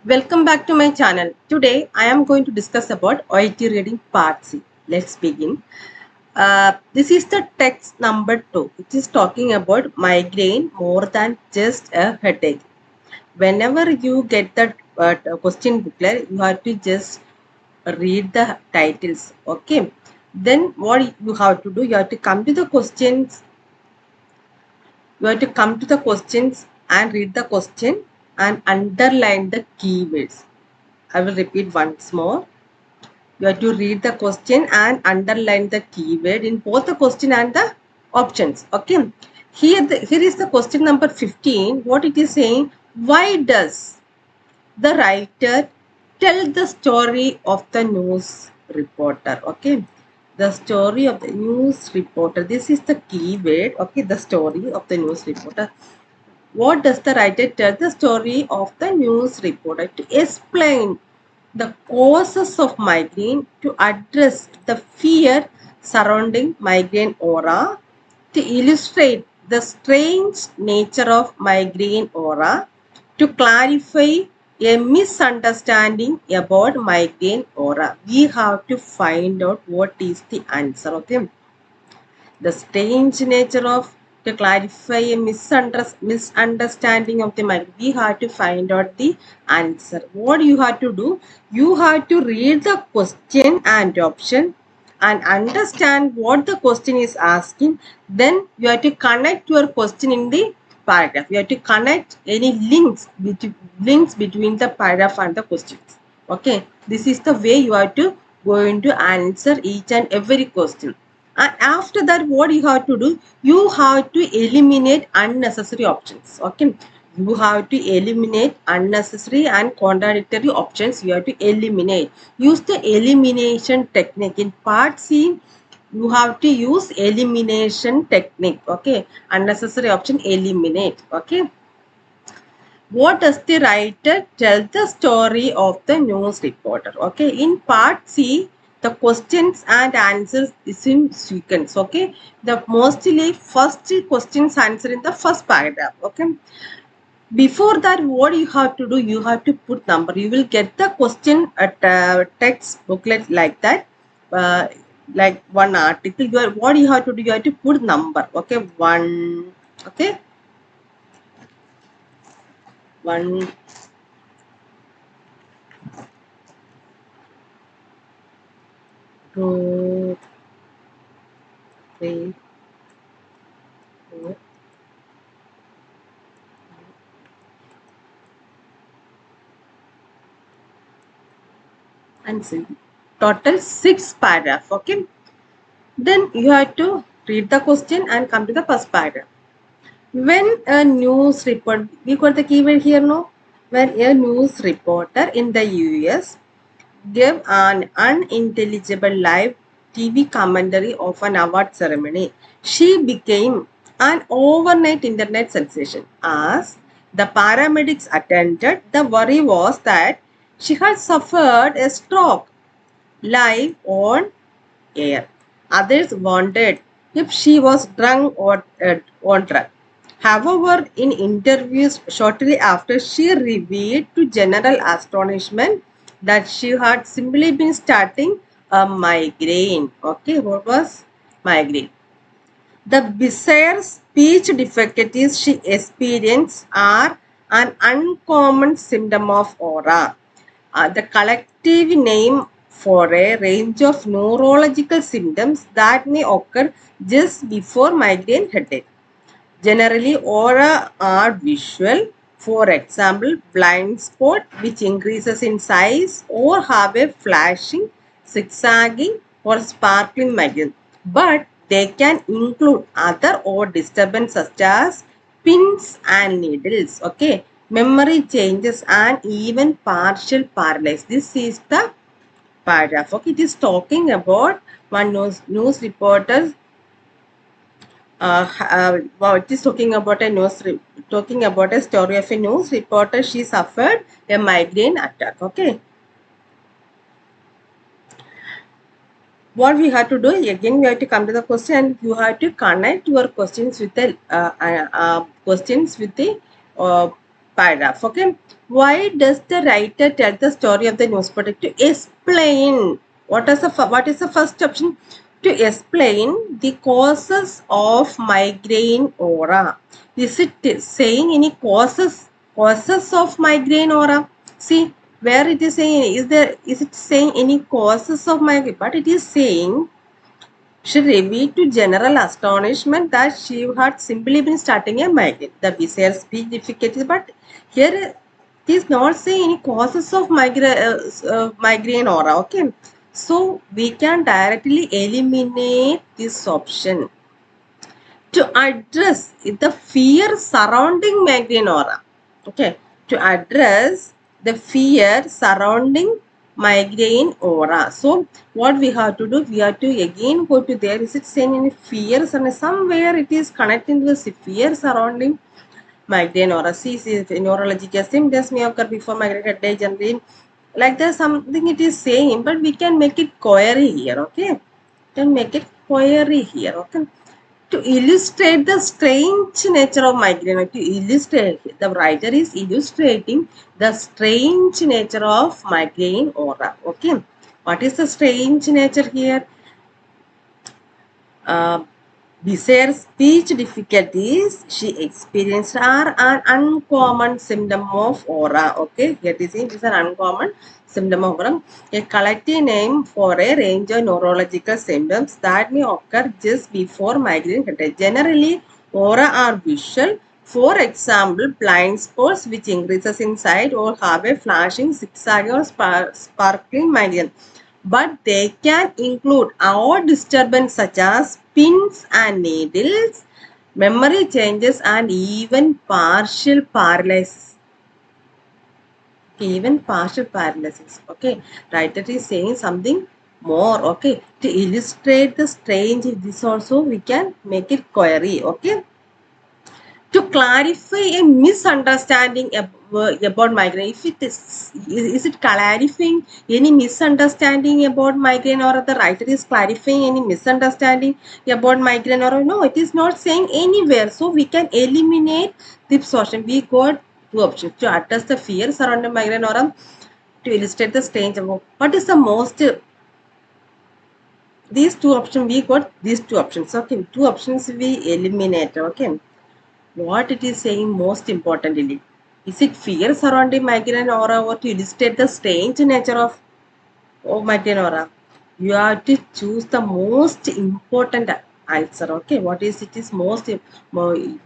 Welcome back to my channel. Today I am going to discuss about OET reading part C. Let's begin. This is the text number 2. It is talking about migraine more than just a headache. Whenever you get the question booklet, you have to just read the titles. Okay. Then what you have to do, you have to come to the questions. You have to come to the questions and read the question and underline the keywords. I will repeat once more. You have to read the question and underline the keyword in both the question and the options. Okay. Here is the question number 15. What it is saying, why does the writer tell the story of the news reporter? Okay. The story of the news reporter. This is the keyword. Okay. The story of the news reporter. What does the writer tell the story of the news reporter? To explain the causes of migraine, to address the fear surrounding migraine aura, to illustrate the strange nature of migraine aura, to clarify a misunderstanding about migraine aura. We have to find out what is the answer of them. The strange nature of to clarify a misunderstanding of the migraine. We have to find out the answer. What you have to do? You have to read the question and option and understand what the question is asking. Then you have to connect your question in the paragraph. You have to connect any links between the paragraph and the questions. Okay, this is the way you have to going to answer each and every question. And after that, what you have to do? You have to eliminate unnecessary options. Okay, you have to eliminate unnecessary and contradictory options. You have to eliminate. Use the elimination technique. In part C, you have to use elimination technique. Okay, unnecessary option eliminate. Okay. What does the writer tell the story of the news reporter? Okay, in part C, the questions and answers is in sequence. Okay, the mostly first questions answer in the first paragraph. Okay, before that, what you have to do? You have to put number. You will get the question at text booklet like that. Like one article. What you have to do? You have to put number. Okay, one. Okay, one, two, three, four, and see. Total 6 paragraph. Okay. Then you have to read the question and come to the first paragraph. When a news report, we got the keyword here, no? When a news reporter in the US gave an unintelligible live TV commentary of an award ceremony, she became an overnight internet sensation. As the paramedics attended, the worry was that she had suffered a stroke live on air. Others wondered if she was drunk or on drug. However, in interviews shortly after, she revealed to general astonishment that she had simply been starting a migraine. Okay, what was migraine? The bizarre speech difficulties she experienced are an uncommon symptom of aura, the collective name for a range of neurological symptoms that may occur just before migraine headache. Generally, aura are visual. For example, blind spot which increases in size or have a flashing, zigzagging or sparkling migraine. But they can include other or disturbance such as pins and needles. Okay, memory changes and even partial paralysis. This is the paragraph. Okay, it is talking about one news reporter it is talking about talking about a story of a news reporter. She suffered a migraine attack. Okay, what we have to do again? We have to come to the question, and you have to connect your questions with the questions with the paragraph. Okay. Why does the writer tell the story of the newspaper? To explain. What is the first option? To explain the causes of migraine aura. Is it saying any causes of migraine aura? See where it is saying, is it saying any causes of migraine? But it is saying she revealed to general astonishment that she had simply been starting a migraine. The bizarre speech difficulties, but here it is not saying any causes of migraine aura. Okay, so we can directly eliminate this option to address the fear surrounding migraine aura. Okay, to address the fear surrounding migraine aura. So, what we have to do, we have to again go to there. Is it saying any fears and somewhere it is connecting with the fear surrounding migraine aura. See, neurological symptoms may occur before migraine headache generally. Like that, something it is saying, but we can make it query here. Okay, can make it query here. Okay, to illustrate the strange nature of migraine. To illustrate, the writer is illustrating the strange nature of migraine aura. Okay, what is the strange nature here? Uh, Besides speech difficulties, she experienced are an uncommon symptom of aura. Okay, here it is an uncommon symptom of aura, a collective name for a range of neurological symptoms that may occur just before migraine headache. Generally, aura are visual. For example, blind spots which increases in sight or have a flashing, zigzag or sparkling migraine, but they can include our disturbance such as pins and needles, memory changes, and even partial paralysis. Even partial paralysis. Okay, writer is saying something more. Okay, to illustrate the strange, this also we can make it query. Okay, to clarify a misunderstanding about migraine. If it is it clarifying any misunderstanding about migraine, or the writer is clarifying any misunderstanding about migraine, or no, it is not saying anywhere. So we can eliminate this option. We got two options: to address the fear surrounding migraine, or to illustrate the strange about what is the most. These two options, we got these two options. Okay, two options we eliminate. Okay, what it is saying most importantly, is it fear surrounding migraine aura, or to illustrate the strange nature of migraine aura? You have to choose the most important answer. Okay, what is it is most, it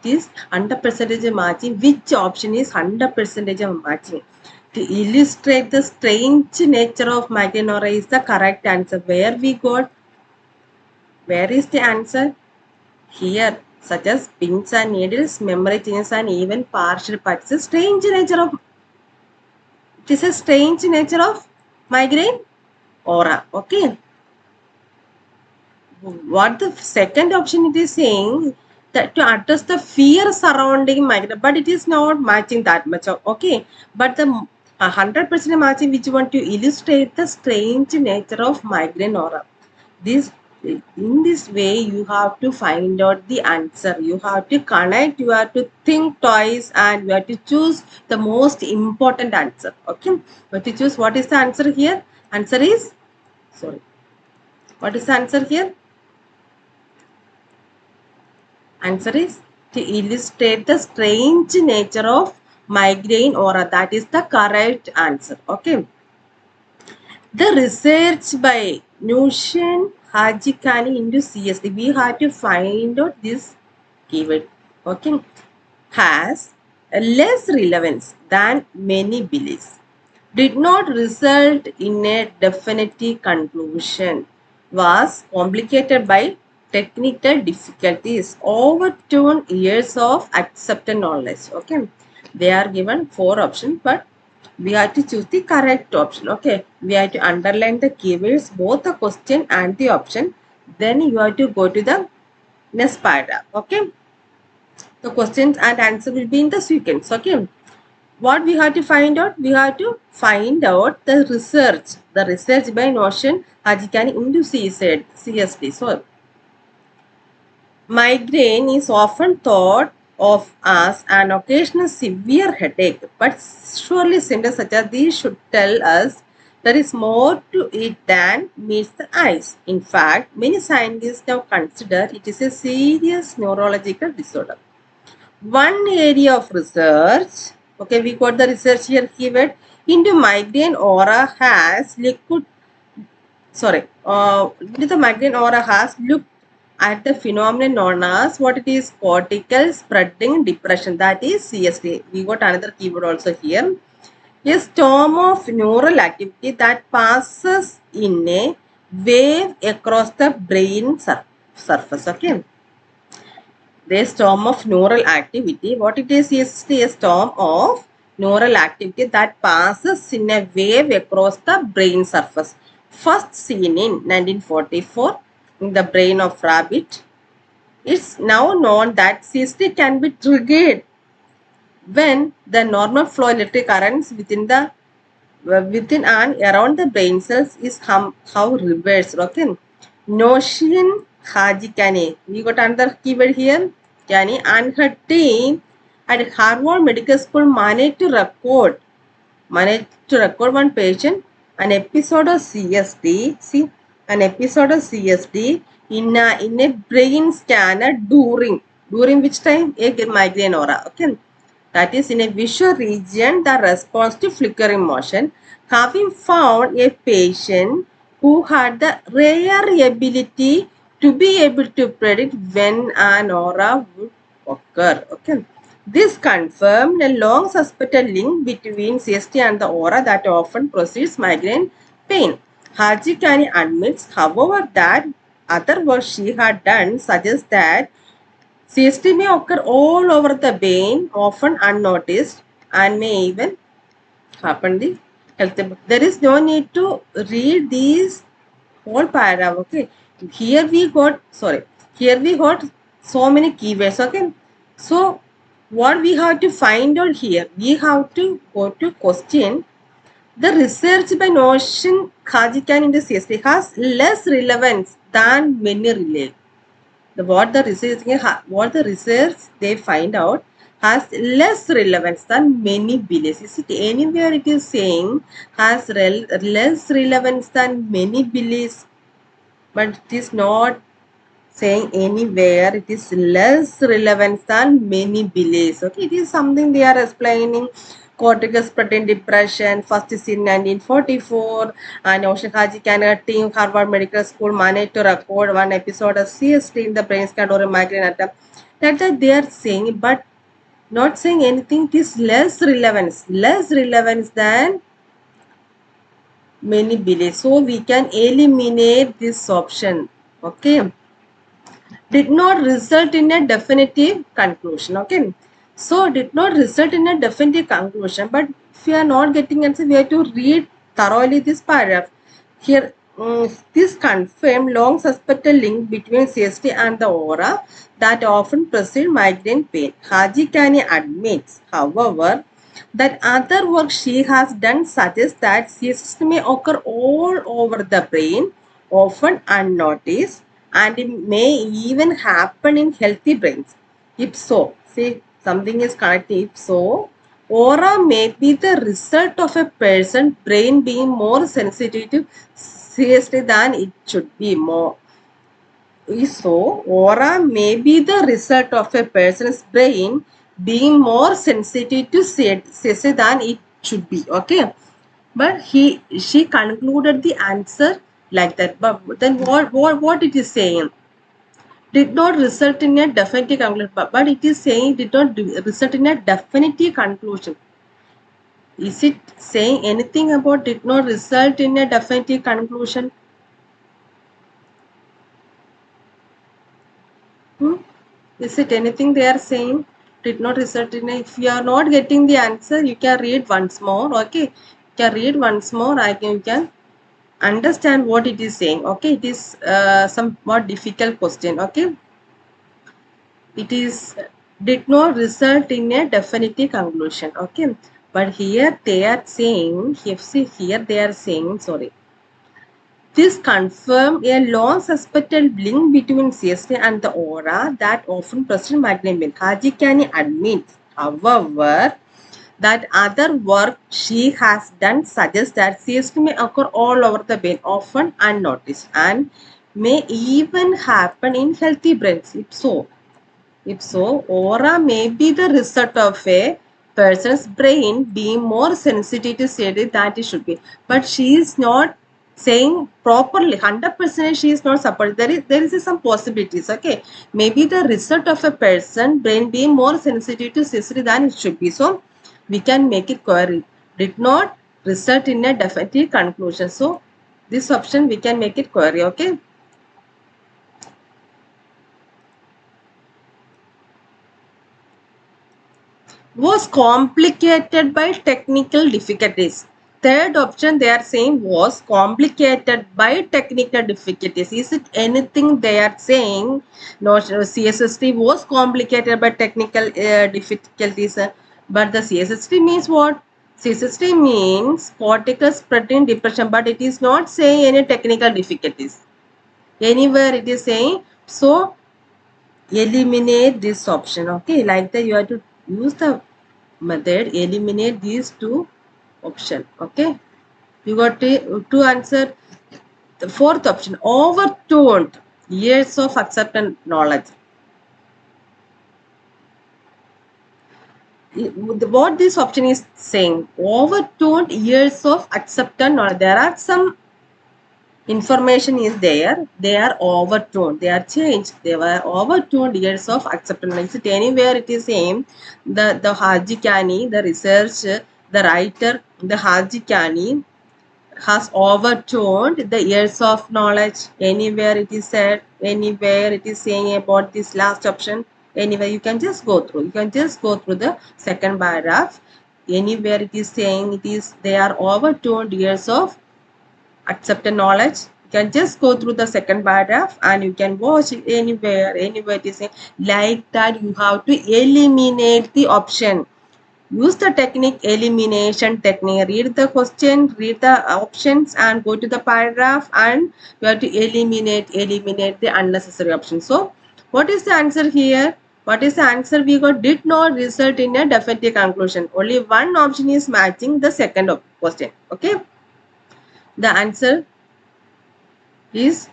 is 100% matching. Which option is 100% matching? To illustrate the strange nature of migraine aura is the correct answer. Where is the answer? Here, such as pins and needles, memory changes, and even partial parts. It is a strange nature of migraine aura. Okay. What the second option it is saying, that to address the fear surrounding migraine, but it is not matching that much. Okay. But the 100% matching, which want to illustrate the strange nature of migraine aura. This In this way you have to find out the answer. You have to connect, you have to think twice, and you have to choose the most important answer. Okay, you have to choose. What is the answer here? Answer is, sorry, what is the answer here? Answer is to illustrate the strange nature of migraine aura. That is the correct answer. Okay, the research by Nushin Hajikani into CSD, we have to find out this keyword. Okay, has a less relevance than many beliefs. Did not result in a definitive conclusion. Was complicated by technical difficulties. Overturned years of accepted knowledge. Okay, they are given 4 options, but we have to choose the correct option. Okay, we have to underline the keywords, both the question and the option. Then you have to go to the next paragraph. Okay, the questions and answer will be in the sequence. Okay, what we have to find out? We have to find out the research by Notion Hajikani into CSD. So migraine is often thought of us an occasional severe headache, but surely symptoms such as these should tell us there is more to it than meets the eyes. In fact, many scientists now consider it is a serious neurological disorder. One area of research, okay, we got the research here keyword, into migraine aura has liquid the migraine aura has looked at the phenomenon known as what it is cortical spreading depression, that is CSD. We got another keyword also here. A storm of neural activity that passes in a wave across the brain surface. Okay. The storm of neural activity. What it is a storm of neural activity that passes in a wave across the brain surface. First seen in 1944 in the brain of rabbit. It's now known that CST can be triggered when the normal flow electric currents within and around the brain cells is how reversed. Okay. Notion Haji Kani. We got another keyword here. Kani and her team at Harvard Medical School managed to record one patient an episode of CSD. See, an episode of CSD in a brain scanner during which time a migraine aura. Okay, that is in a visual region that responds to flickering motion. Having found a patient who had the rare ability to be able to predict when an aura would occur. Okay. This confirmed a long suspected link between CST and the aura that often precedes migraine pain. Harjikani admits, however, that other work she had done suggests that CST may occur all over the brain, often unnoticed, and may even happen the health. There is no need to read these whole paragraph. Okay, here we got so many keywords. Okay, so what we have to find out here, we have to go to question. The research by Notion Kajikan in the CST has less relevance than many relate. What the research they find out has less relevance than many beliefs. Is it anywhere it is saying has less relevance than many beliefs? But it is not saying anywhere it is less relevant than many beliefs. Okay, it is something they are explaining. Cortical spreading depression, first is in 1944, and Ocean Haji Canada team, Harvard Medical School managed to record one episode of CST in the brain scan or a migraine attack. That they are saying, but not saying anything. It is less relevance than many beliefs. So we can eliminate this option. Okay, did not result in a definitive conclusion. Okay, so did not result in a definitive conclusion, but if we are not getting answer, we have to read thoroughly this paragraph here. This confirmed long suspected link between CST and the aura that often precede migraine pain. Haji Kani admits, however, that other work she has done suggests that CST may occur all over the brain, often unnoticed, and it may even happen in healthy brains. If so, say something is connected, if so, aura may be the result of a person's brain being more sensitive to CST than it should be. So, aura may be the result of a person's brain being more sensitive to CST than it should be. Okay, but she concluded the answer like that. But then what it is saying? Did not result in a definitive conclusion, but it is saying did not result in a definitive conclusion. Is it saying anything about did not result in a definitive conclusion? Is it anything they are saying did not result in a, if you are not getting the answer, you can read once more. Okay, you can read once more. You can understand what it is saying. Okay, it is somewhat difficult question. Okay, it is did not result in a definitive conclusion. Okay, but here they are saying, here they are saying, sorry, This confirmed a long suspected link between CST and the aura that often present migraine. Hajikani admits, however, that other work she has done suggests that CST may occur all over the brain, often unnoticed, and may even happen in healthy brains. If so, aura may be the result of a person's brain being more sensitive to state than it should be. But she is not saying properly, 100% she is not supported. There is some possibilities, okay? Maybe the result of a person brain being more sensitive to sensory than it should be. So, we can make it query. Did not result in a definitive conclusion. So, this option we can make it query, okay? Was complicated by technical difficulties. Third option they are saying was complicated by technical difficulties. Is it anything they are saying? No, CSST was complicated by technical difficulties. But the CSST means what? CSST means cortical spreading depression, but it is not saying any technical difficulties. Anywhere it is saying, so eliminate this option, okay? Like that you have to use the method, eliminate these two option, okay? You got to answer the fourth option, overtoned years of acceptance knowledge. What this option is saying, overtoned years of acceptance knowledge. There are some information is there, they are overtoned, they are changed, they were overtoned years of acceptance. Anywhere it is same, the Hajikani, the research, the writer, the Hajikani has overtoned the years of knowledge. Anywhere it is said, anywhere it is saying about this last option, anywhere you can just go through, the second paragraph. Anywhere it is saying it is, they are overtoned years of accepted knowledge, you can just go through the second paragraph and you can watch it anywhere it is saying. Like that you have to eliminate the option. Use the technique, elimination technique. Read the question, read the options and go to the paragraph and you have to eliminate the unnecessary options. So what is the answer here? What is the answer we got? Did not result in a definitive conclusion. Only one option is matching the second question, okay? The answer is,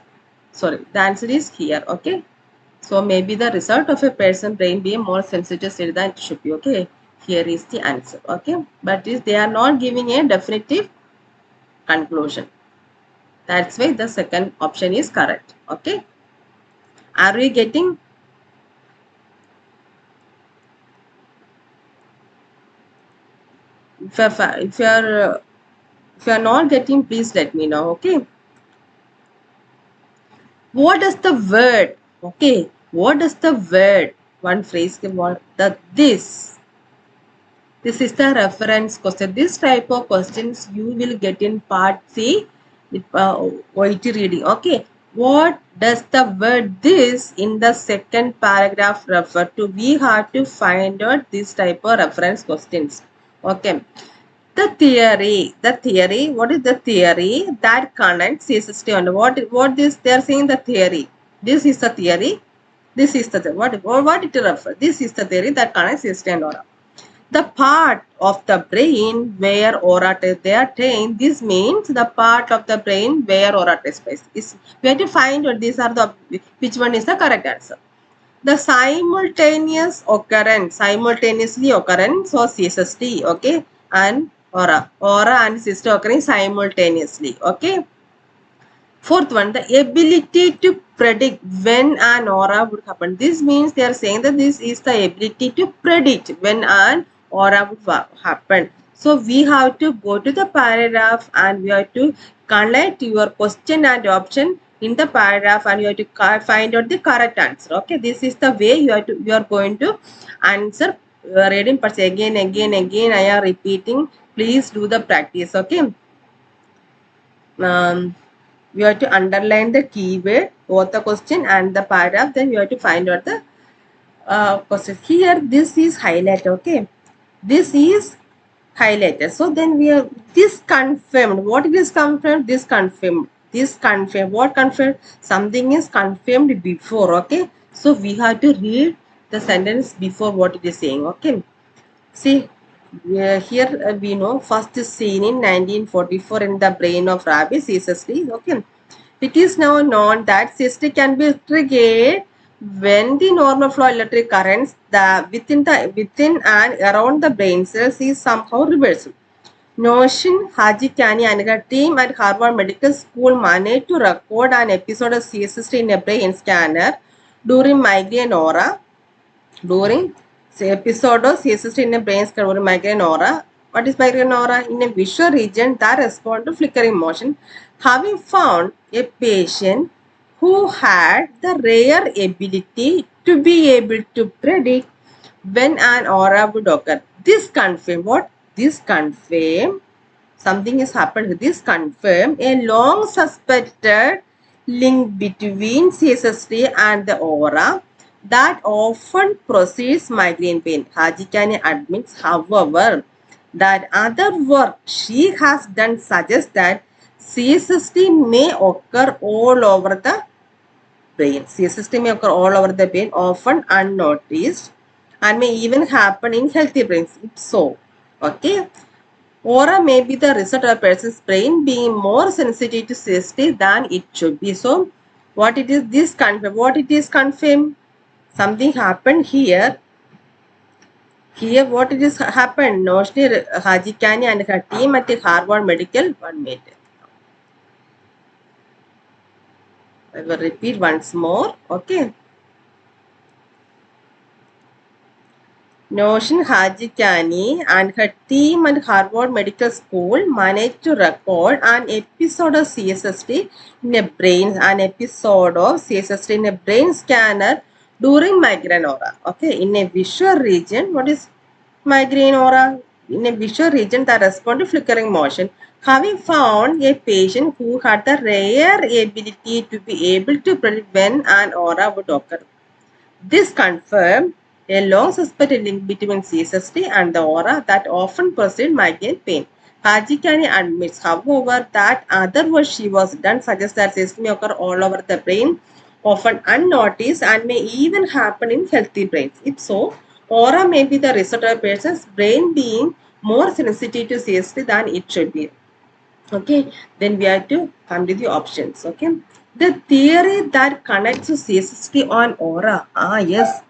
the answer is here, okay? So maybe the result of a person brain being more sensitive state than it should be, okay? Here is the answer, okay? But they are not giving a definitive conclusion. That's why the second option is correct, okay? Are we getting? If you are not getting, please let me know, okay? What does the word, okay? What does the word, one phrase, this is the reference question. This type of questions you will get in part C, OET reading. Okay. What does the word this in the second paragraph refer to? We have to find out this type of reference questions. Okay. The theory, what is the theory that connects CSST on what this they are saying the theory. This is the theory. This is the what it refers. This is the theory that connects CSST and aura. The part of the brain where aura they are trained. This means the part of the brain where aura takes place. We have to find out these are the which one is the correct answer. The simultaneously occurrence of CSST, okay, and aura and CSST occurring simultaneously, okay. Fourth one, the ability to predict when an aura would happen. This means they are saying that this is the ability to predict when an aura would happen. So we have to go to the paragraph and we have to connect your question and option in the paragraph and you have to find out the correct answer. Okay, this is the way you are going to answer reading parts again. I am repeating. Please do the practice. Okay. You have to underline the keyword, both the question and the paragraph. Then you have to find out the question. Here, this is highlighted. Okay, this is highlighted. So then we have this confirmed. What it is confirmed? This confirmed. This confirmed. What confirmed? Something is confirmed before. Okay. So we have to read the sentence before what it is saying. Okay. See, here we know first seen in 1944 in the brain of rabbits is a sleep. Okay. It is now known that cyst can be triggered when the normal flow electric currents within and around the brain cells is somehow reversed. Notion Haji Kani and her team at Harvard Medical School managed to record an episode of CSST in a brain scanner during migraine aura. During the episode of CSST in a brain scanner during migraine aura. What is migraine aura? In a visual region that responds to flickering motion. Having found a patient who had the rare ability to be able to predict when an aura would occur. This confirm what? This confirm something has happened. This confirm a long suspected link between CSST and the aura that often precedes migraine pain. Hajikani admits, however, that other work she has done suggests that CSST may occur all over the brain. CSST may occur all over the brain, often unnoticed, and may even happen in healthy brains. If so, okay. Aura may be the result of a person's brain being more sensitive to CST than it should be. So, what it is this confirm? What it is confirm? Something happened here. Here, what it is happened? Noshni Hajikani and her team at the Harvard Medical one made. I will repeat once more. Okay. Notion Hajikani and her team at Harvard Medical School managed to record an episode of CSST in a brain scanner during migraine aura. Okay, in a visual region, what is migraine aura? In a visual region that responds to flickering motion. Having found a patient who had the rare ability to be able to predict when an aura would occur. This confirmed a long suspected link between CSST and the aura that often precedes migraine pain. Hajikani admits, however, that other work she was done suggests that CSST may occur all over the brain, often unnoticed, and may even happen in healthy brains. If so, aura may be the result of a person's brain being more sensitive to CST than it should be. Okay, then we have to come to the options. Okay, the theory that connects to CST on aura. Yes,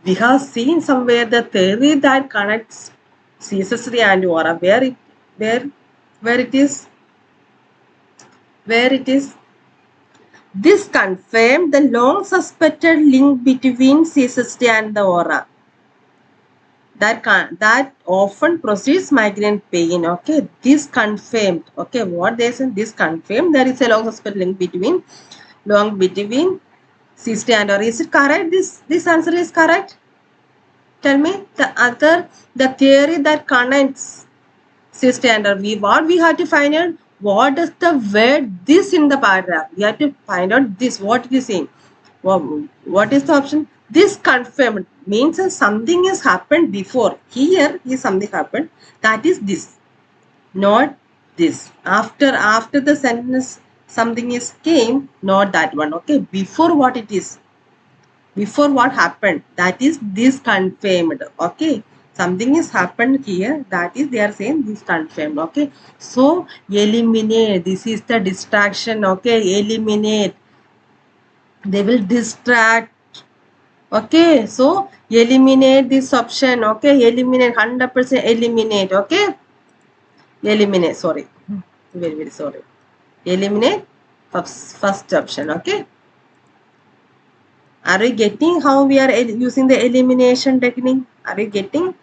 we have seen somewhere the theory that connects CSST and aura. Where it is? Where it is? This confirmed the long suspected link between CSST and the aura. That often precedes migraine pain. Okay, this confirmed. Okay, what they say? This confirmed there is a long suspected link between CST and aura. Is it correct? This answer is correct. Tell me the theory that connects CST and aura. What we have to find out? What is the word this in the paragraph? We have to find out this. What it is saying? What is the option? This confirmed means something has happened before. Here is something happened. That is this, not this. After the sentence something is came, not that one. Okay, before what it is, before what happened, that is this confirmed. Okay, something is happened here. That is they are saying this confirmed. Okay, so eliminate. This is the distraction. Okay, eliminate. They will distract. Okay, so eliminate this option. Okay, eliminate 100%. Eliminate. Okay, eliminate. Sorry, very sorry. Eliminate first option. Okay, are we getting how we are using the elimination technique? Are you getting?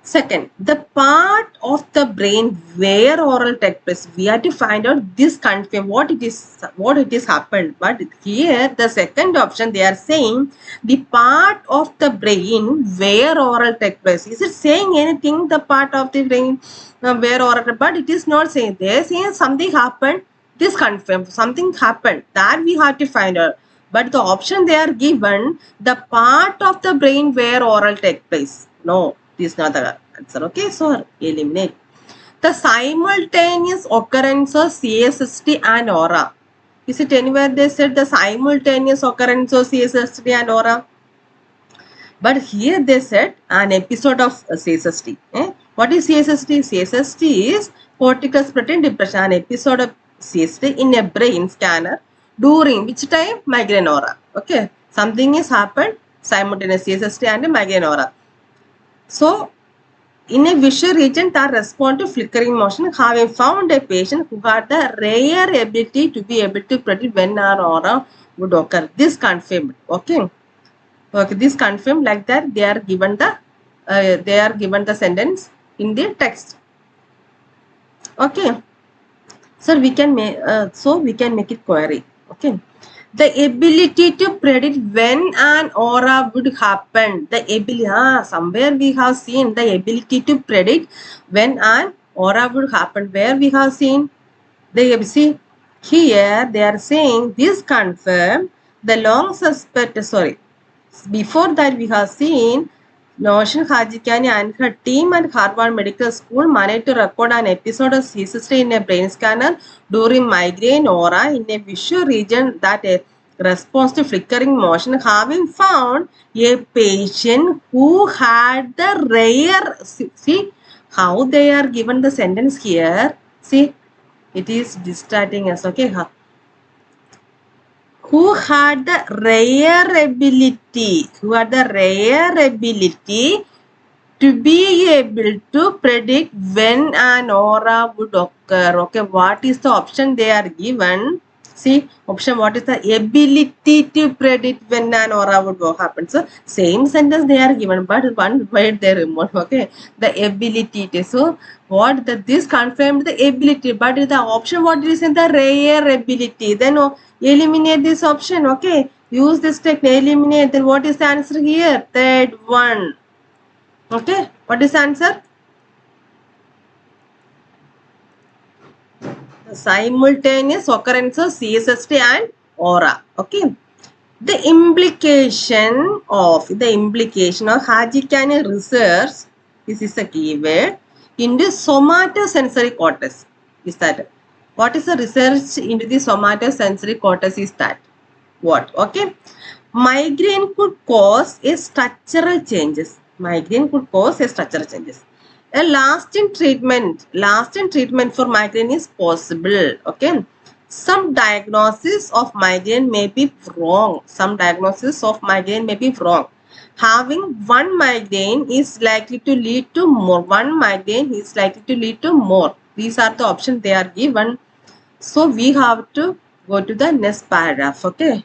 Second, the part of the brain where oral take place, we have to find out this confirm what it is happened. But here, the second option, they are saying the part of the brain where oral take place. Is it saying anything? The part of the brain where oral, but it is not saying. They are saying something happened. This confirm something happened. That we have to find out. But the option they are given, the part of the brain where oral take place. No, this is not the answer. Okay, so eliminate. The simultaneous occurrence of CSST and aura. Is it anywhere they said the simultaneous occurrence of CSST and aura? But here they said an episode of CSST. What is CSST? CSST is cortical spreading depression, an episode of CSST in a brain scanner during which time migraine aura. Okay, something is happened simultaneous CSST and migraine aura. So, in a visual region that respond to flickering motion, having found a patient who had the rare ability to be able to predict when an aura would occur. This confirmed. Okay. Okay, this confirmed like that they are given the sentence in the text. Okay, so we can make it query. Okay, the ability to predict when an aura would happen. The ability, somewhere we have seen the ability to predict when an aura would happen. Where we have seen the see here they are saying this confirm the long suspect. Sorry. Before that, we have seen Notion Hajikani and her team at Harvard Medical School managed to record an episode of CSST in a brain scanner during migraine aura in a visual region that responds to flickering motion, having found a patient who had the rare. See how they are given the sentence here. See, it is distracting us. Okay, who had the rare ability to be able to predict when an aura would occur. Okay, what is the option they are given? See, option what is the ability to predict when an aura would happen. So, same sentence they are given, but one word they removed. Okay, the ability. So, what this confirmed the ability, but the option what is in the rare ability. Then eliminate this option. Okay, use this technique, eliminate. Then what is the answer here? Third one. Okay, what is the answer? The simultaneous occurrence of CSST and aura. Okay, the implication of Hajikani research, this is a keyword, into somatosensory cortex. Is that what is the research into the somatosensory cortex? Is that what? Okay, migraine could cause a structural changes. A lasting treatment for migraine is possible. Okay, some diagnosis of migraine may be wrong. Having one migraine is likely to lead to more. These are the options they are given. So we have to go to the next paragraph. Okay,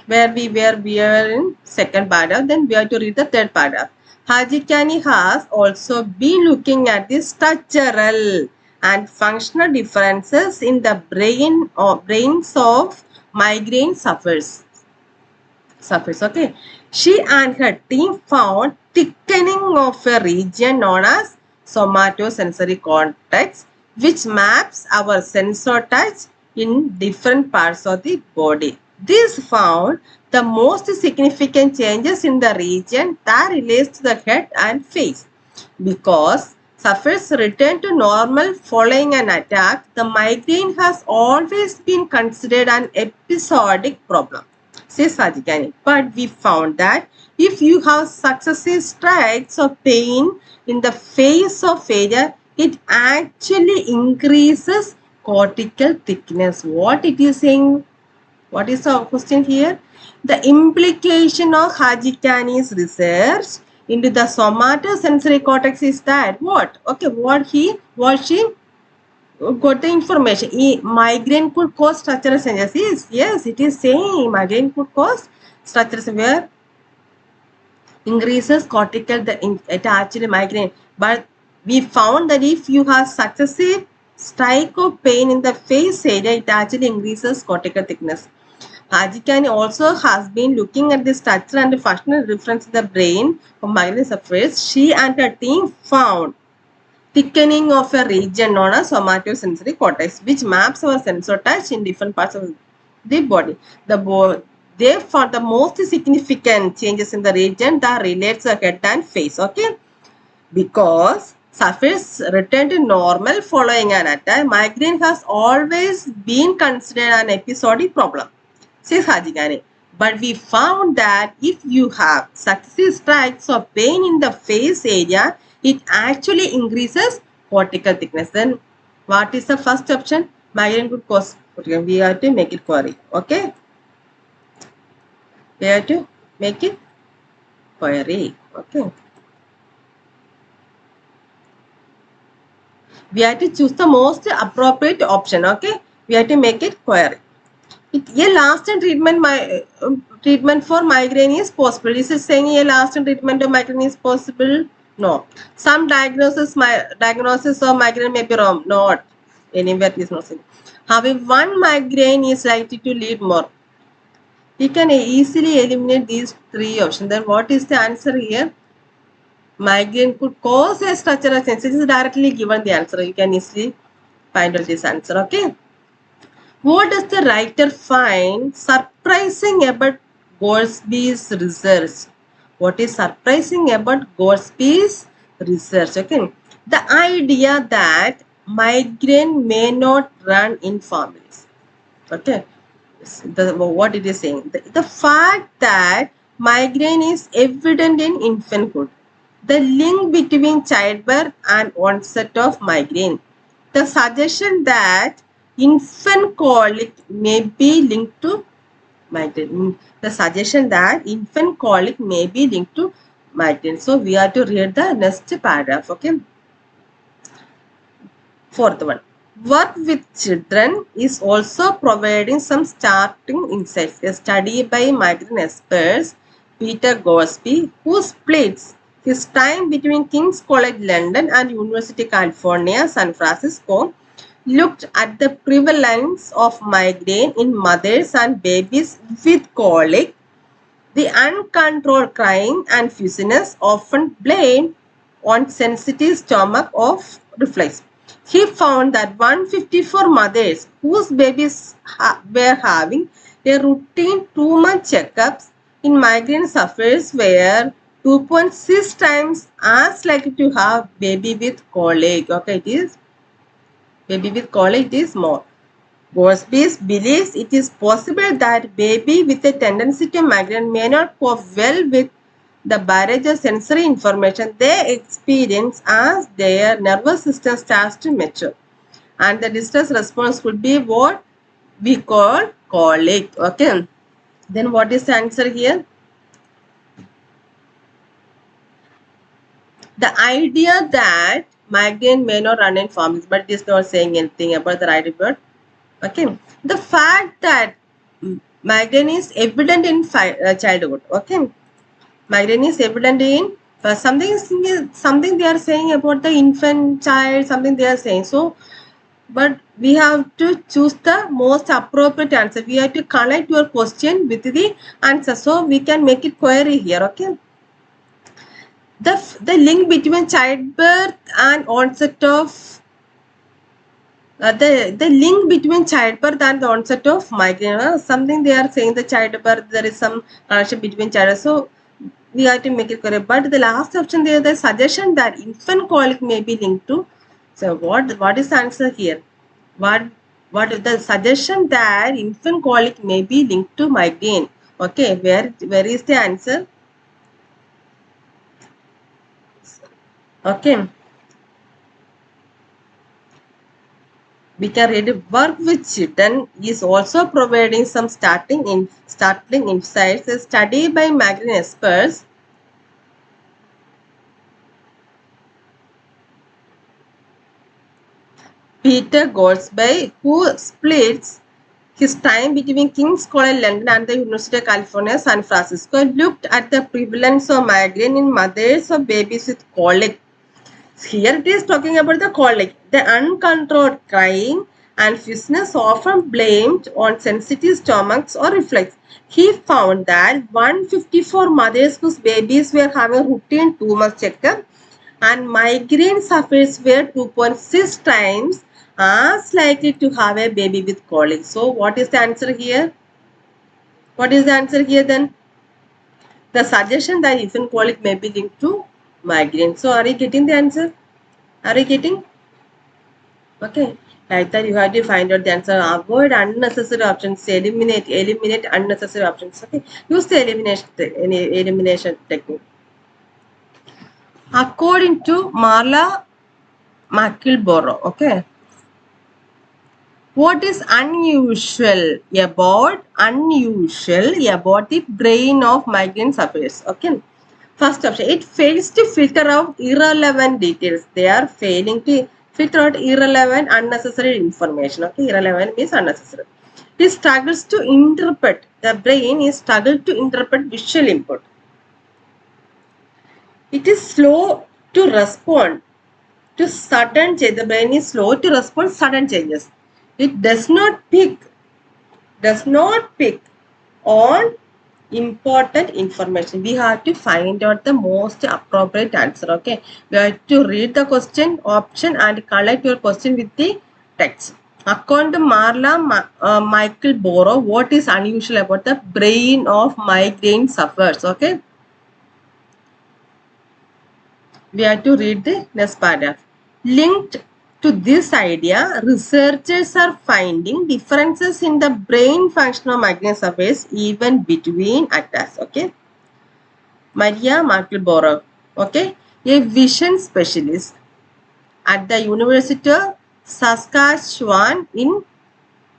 where we are in second paragraph, then we have to read the third paragraph. Hajikani has also been looking at the structural and functional differences in the brains of migraine sufferers. Okay, she and her team found thickening of a region known as somatosensory cortex, which maps our sensor touch in different parts of the body. This found the most significant changes in the region that relates to the head and face. Because sufferers return to normal following an attack, the migraine has always been considered an episodic problem, says Sajikani. But we found that if you have successive strikes of pain in the face of failure, it actually increases cortical thickness. What it is saying? What is the question here? The implication of Hajikani's research into the somatosensory cortex is that what? Okay, she got the information. Migraine could cause structural changes. Yes, it is saying migraine could cause structural changes where increases cortical, it actually migraine. But we found that if you have successive strike of pain in the face area, it actually increases cortical thickness. Hajikani also has been looking at the structure and the functional difference in the brain of migraine sufferers. She and her team found thickening of a region known as somatosensory cortex, which maps our sensor touch in different parts of the body. They found the most significant changes in the region that relates to head and face. Okay, because suffers return to normal following an attack, migraine has always been considered an episodic problem, says Hajigani. But we found that if you have successive strikes of pain in the face area, it actually increases cortical thickness. Then what is the first option? Migraine could cause, we have to make it query. Okay? We have to make it query. Okay? We have to choose the most appropriate option. Okay? We have to make it query. A lasting treatment for migraine is possible. Is it saying a lasting treatment of migraine is possible? No. Some diagnosis of migraine may be wrong. Not. Anywhere is not saying. However, one migraine is likely to lead more. We can easily eliminate these three options. Then what is the answer here? Migraine could cause a structural change. This is directly given the answer. You can easily find out this answer. Okay. What does the writer find surprising about Goldsby's research? What is surprising about Goldsby's research? Okay, the idea that migraine may not run in families. Okay, what it is saying, the fact that migraine is evident in infanthood, the link between childbirth and onset of migraine, the suggestion that infant colic may be linked to migraine, the suggestion that infant colic may be linked to migraine. So we have to read the next paragraph. Okay. Fourth one. Work with children is also providing some starting insights. A study by migraine experts Peter Goldsby, who splits his time between King's College London and University California, San Francisco, looked at the prevalence of migraine in mothers and babies with colic. The uncontrolled crying and fussiness often blamed on sensitive stomach of reflex. He found that 154 mothers whose babies were having a routine 2-month checkups in migraine sufferers were 2.6 times as likely to have baby with colic. Okay, it is baby with colic, it is more. Goldsby believes it is possible that baby with a tendency to migraine may not cope well with the barrage of sensory information they experience as their nervous system starts to mature. And the distress response could be what we call colic. Okay. Then what is the answer here? The idea that migraine may not run in families, but it is not saying anything about the right word. Okay. The fact that migraine is evident in childhood. Okay. Migraine is evident in something they are saying about the infant child, something they are saying. So, but we have to choose the most appropriate answer. We have to connect your question with the answer. So, we can make it query here. Okay. The link between childbirth and onset of the link between childbirth and the onset of migraine, something they are saying the childbirth, there is some connection between child. So we have to make it correct. But the last option there, the suggestion that infant colic may be linked to. So what is the answer here? What is the suggestion that infant colic may be linked to migraine? Okay, where is the answer? Okay. We can read work with children is also providing some startling insights. A study by migraine experts Peter Goldsby, who splits his time between King's College London and the University of California, San Francisco, looked at the prevalence of migraine in mothers of babies with colic. Here it is talking about the colic. The uncontrolled crying and fussiness often blamed on sensitive stomachs or reflex. He found that 154 mothers whose babies were having routine 2-month checkup and migraine sufferers were 2.6 times as likely to have a baby with colic. So what is the answer here? What is the answer here then? The suggestion that infant colic may be linked to migraine. So are you getting the answer? Are you getting? Okay. Like that you have to find out the answer. Avoid unnecessary options. Eliminate unnecessary options. Okay. Use the elimination technique. According to Marla McIlborough, okay. What is unusual about the brain of migraine sufferers? Okay. First option, it fails to filter out irrelevant details. They are failing to filter out irrelevant, unnecessary information. Okay, irrelevant means unnecessary. It struggles to interpret. The brain is struggle to interpret visual input. It is slow to respond to sudden change. The brain is slow to respond sudden changes. It does not pick on important information. We have to find out the most appropriate answer. Okay, we have to read the question option and collect your question with the text. According to Michael Boro, what is unusual about the brain of migraine sufferers? Okay, we have to read the next paragraph. Linked to this idea, researchers are finding differences in the brain function of migraine sufferers even between attacks. Okay, Maria Markleborough, okay, a vision specialist at the University of Saskatchewan in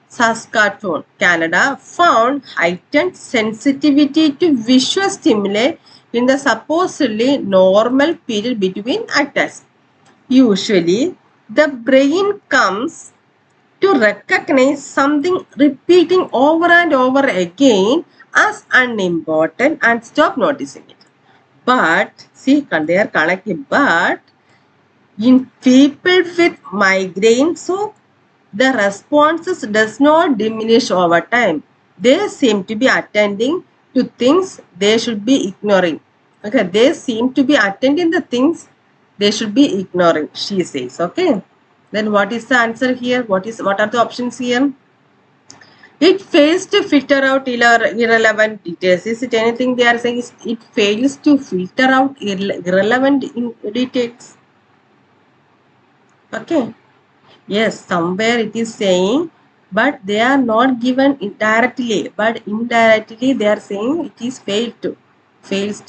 Saskatoon, Canada, found heightened sensitivity to visual stimuli in the supposedly normal period between attacks. Usually, the brain comes to recognize something repeating over and over again as unimportant and stop noticing it. But, see, they are connected, but in people with migraine, so the responses does not diminish over time. They seem to be attending to things they should be ignoring. Okay, they seem to be attending the things they should be ignoring, she says. Okay. Then what is the answer here? What are the options here? It fails to filter out irrelevant details. Is it anything they are saying? It fails to filter out irrelevant details. Okay. Yes, somewhere it is saying, but they are not given directly, but indirectly they are saying it is it fails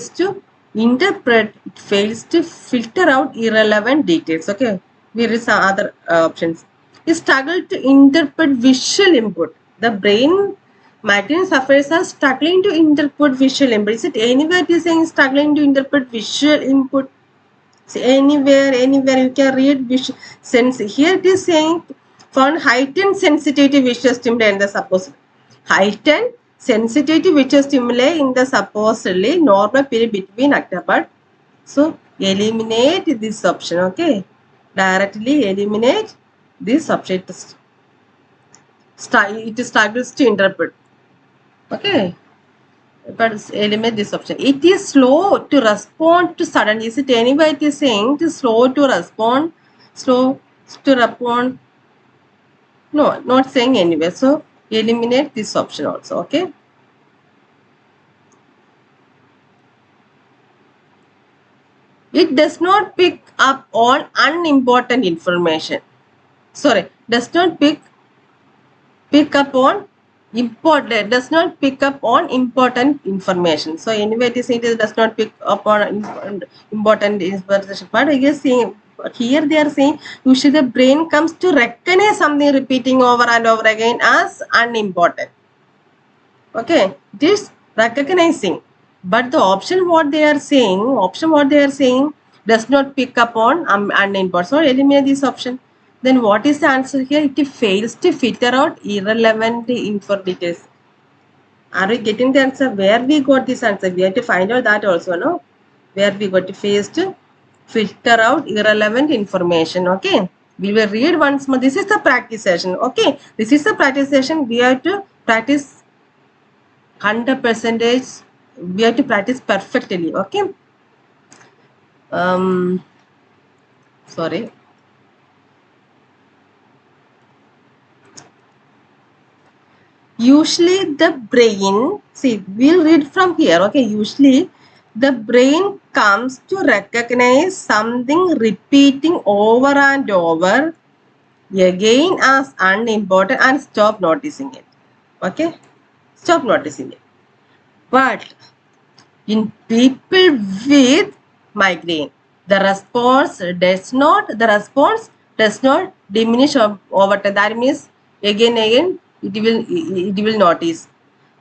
to interpret, it fails to filter out irrelevant details. Okay, we read some other options. It struggle to interpret visual input. The brain migraine sufferers are struggling to interpret visual input. Is it anywhere it is saying struggling to interpret visual input? See, anywhere you can read visual sense. Here it is saying found heightened sensitivity visual stimuli in the supposed heightened sensitivity visual stimuli in the supposedly normal period between October. So eliminate this option. Okay, directly eliminate this option. It struggles to interpret. Okay. But eliminate this option. It is slow to respond to sudden. Is it anyway? It is saying it is slow to respond. Slow to respond. No, not saying anyway. So eliminate this option also. Okay. It does not pick up on unimportant information. Sorry, does not pick up on important, does not pick up on important information. So anyway it does not pick up on important information, but I guess here they are saying usually the brain comes to recognize something repeating over and over again as unimportant. Okay, it is recognizing, but the option what they are saying does not pick up on unimportant. So eliminate this option. Then what is the answer here? It fails to filter out irrelevant info details. Are we getting the answer? Where we got this answer? We have to find out that also, no? Where we got to fails to filter out irrelevant information. Okay, we will read once more. This is the practice session. Okay, this is the practice session. We have to practice 100%. We have to practice perfectly. Okay. Sorry. Usually the brain, see, we'll read from here. Okay, usually The brain comes to recognize something repeating over and over again as unimportant and stop noticing it. Okay? Stop noticing it. But in people with migraine, the response does not diminish over time. That means again it will notice.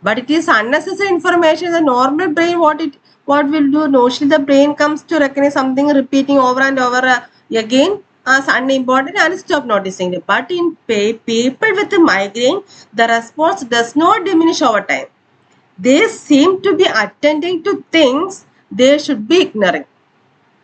But it is unnecessary information. The normal brain, what will do? Notionally, the brain comes to recognize something repeating over and over again as unimportant and stop noticing it. But in people with migraine, the response does not diminish over time. They seem to be attending to things they should be ignoring.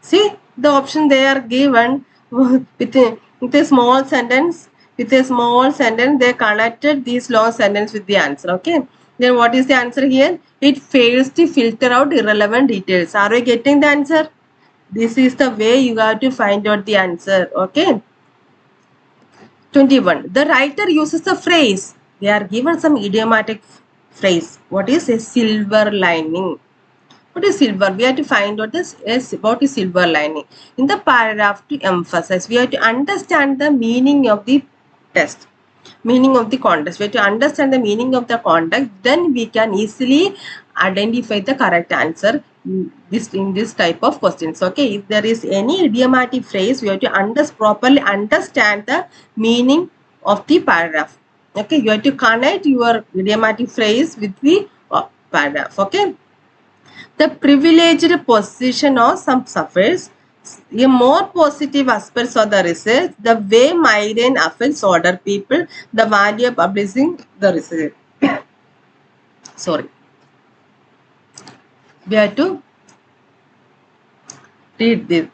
See the option they are given with a small sentence. With a small sentence, they connected these long sentence with the answer. Okay. Then what is the answer here? It fails to filter out irrelevant details. Are we getting the answer? This is the way you have to find out the answer. Okay. 21. The writer uses the phrase. They are given some idiomatic phrase. What is a silver lining? What is silver? We have to find out this is what is silver lining. In the paragraph to emphasize, we have to understand the meaning of the test, meaning of the context. We have to understand the meaning of the context. Then we can easily identify the correct answer in this type of questions. Okay, if there is any idiomatic phrase, we have to properly understand the meaning of the paragraph. Okay, you have to connect your idiomatic phrase with the paragraph. Okay. The privileged position of some suffers. A more positive aspects of the research, the way migraine affects older people, the value of publishing the research. Sorry. We have to read this.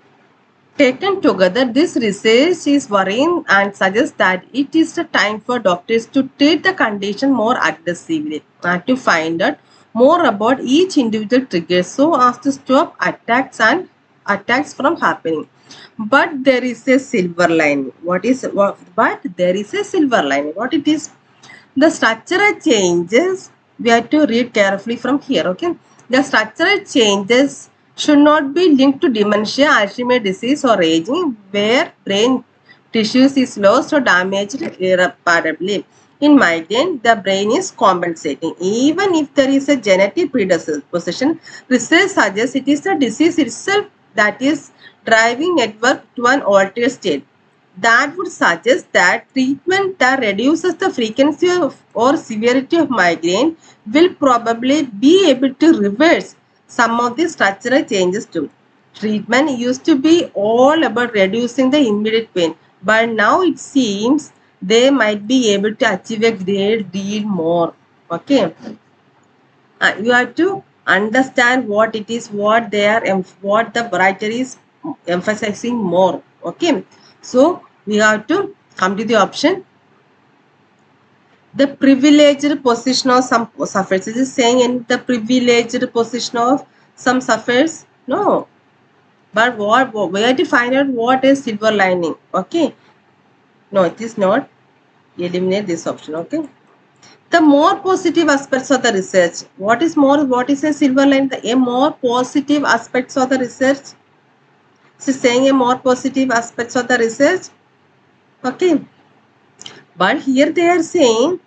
Taken together, this research is worrying and suggests that it is the time for doctors to treat the condition more aggressively and to find out more about each individual trigger so as to stop attacks from happening. But there is a silver lining. But there is a silver lining. What it is? The structural changes, we have to read carefully from here. Okay, the structural changes should not be linked to dementia, Alzheimer's disease or aging where brain tissues is lost or damaged irreparably. In migraine, the brain is compensating. Even if there is a genetic predisposition, research suggests it is the disease itself that is driving network to an altered state. That would suggest that treatment that reduces the frequency of or severity of migraine will probably be able to reverse some of the structural changes too. Treatment used to be all about reducing the immediate pain, but now it seems they might be able to achieve a great deal more. Okay, you have to understand what it is, what the writer is emphasizing more. Okay, so we have to come to the option. The privileged position of some suffers. Is it saying in the privileged position of some suffers? No. But we have to find out what is silver lining. Okay. No, it is not. Eliminate this option. Okay. The more positive aspects of the research. What is a silver line? A more positive aspects of the research. So saying a more positive aspects of the research. Okay. But here they are saying,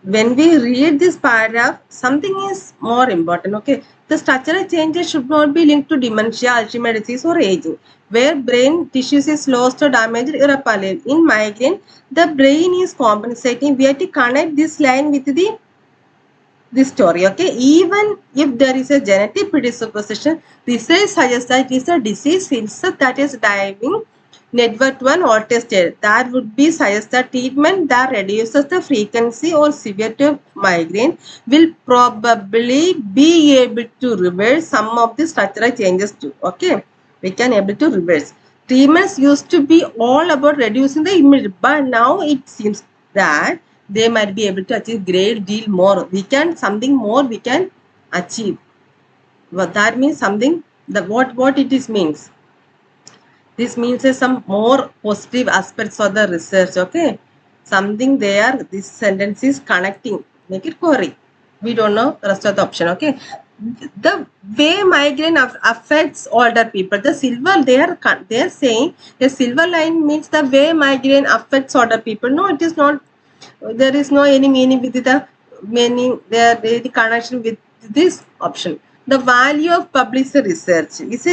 when we read this paragraph, something is more important. Okay, the structural changes should not be linked to dementia, Alzheimer's disease, or aging, where brain tissues is lost or damaged irreparably. In migraine, the brain is compensating. We have to connect this line with this story. Okay, even if there is a genetic predisposition, research suggests that it is a disease itself that is driving network to an altered state. That would be suggest that treatment that reduces the frequency or severity of migraine will probably be able to reverse some of the structural changes too. Okay, we can able to reverse. Treatments used to be all about reducing the immediate, but now it seems that they might be able to achieve great deal more. Something more we can achieve. What that means, something that what it is means. This means some more positive aspects of the research. Okay, something there. This sentence is connecting. Make it query. We don't know the rest of the option. Okay, the way migraine affects older people. The silver, they are saying the silver line means the way migraine affects older people. No, it is not. There is no any meaning with the meaning. There any connection with this option. The value of published research. Is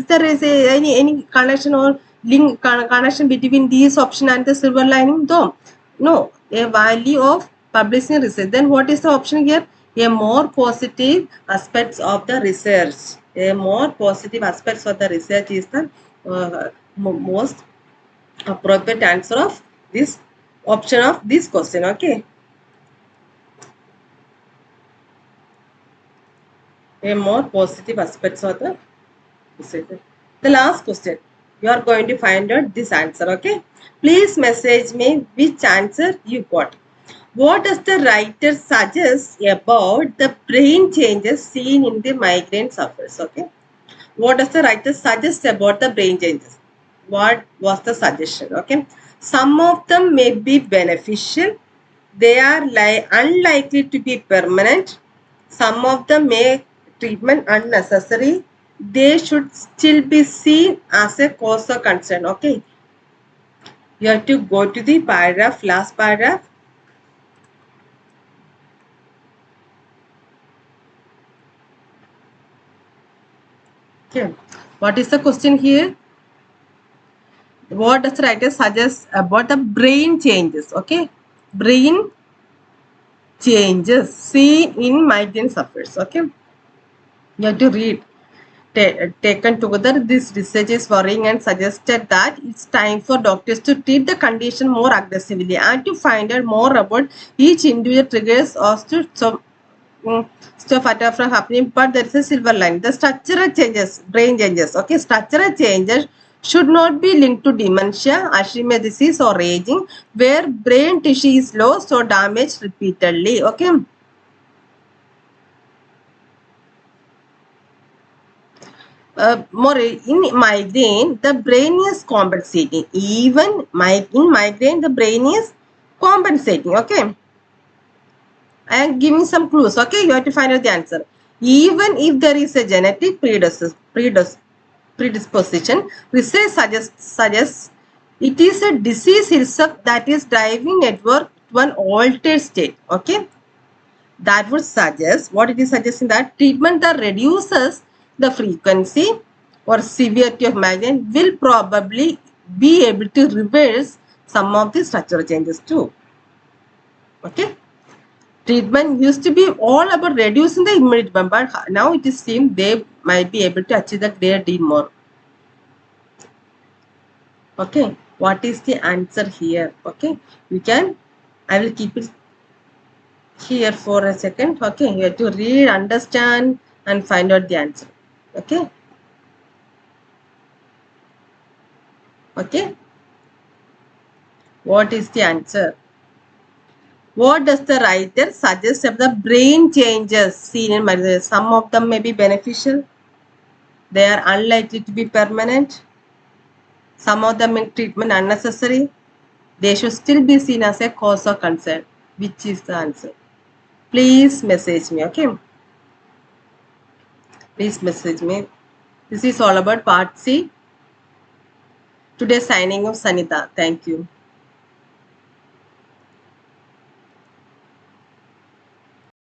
there is any connection or link connection between these option and the silver lining? No. A value of publishing research. Then what is the option here? A more positive aspects of the research. A more positive aspects of the research is the most appropriate answer of this option of this question. Okay. A more positive aspects of the research. The last question. You are going to find out this answer. Okay. Please message me which answer you got. What does the writer suggest about the brain changes seen in the migraine sufferers? Okay. What does the writer suggest about the brain changes? What was the suggestion? Okay. Some of them may be beneficial. They are unlikely to be permanent. Some of them make treatment unnecessary. They should still be seen as a cause of concern. Okay. You have to go to the paragraph, last paragraph. Okay. What is the question here? What does the writer suggest about the brain changes? Okay. Brain changes seen in migraine sufferers. Okay. You have to read. Taken together, this research is worrying and suggested that it's time for doctors to treat the condition more aggressively and to find out more about each individual triggers or stuff from happening. But there is a silver line. The structural changes, brain changes. Okay, structural changes should not be linked to dementia, Alzheimer's disease, or aging, where brain tissue is lost or damaged repeatedly. Okay. More in migraine, the brain is compensating. Even in migraine, the brain is compensating. Okay. I am giving some clues. Okay. You have to find out the answer. Even if there is a genetic predisposition, research suggests it is a disease itself that is driving network to an altered state. Okay. That would suggest, what it is suggesting, that treatment that reduces the frequency or severity of migraine will probably be able to reverse some of the structural changes too. Okay. Treatment used to be all about reducing the immediate burn, but now it is seemed they might be able to achieve the greater deal more. Okay. What is the answer here? Okay. You can, I will keep it here for a second. Okay. You have to read, understand, and find out the answer. Okay. Okay. What is the answer? What does the writer suggest of the brain changes seen in migraine? Some of them may be beneficial. They are unlikely to be permanent. Some of them make treatment unnecessary. They should still be seen as a cause of concern. Which is the answer? Please message me. Okay. Please message me. This is all about part C. Today signing of Sanita. Thank you.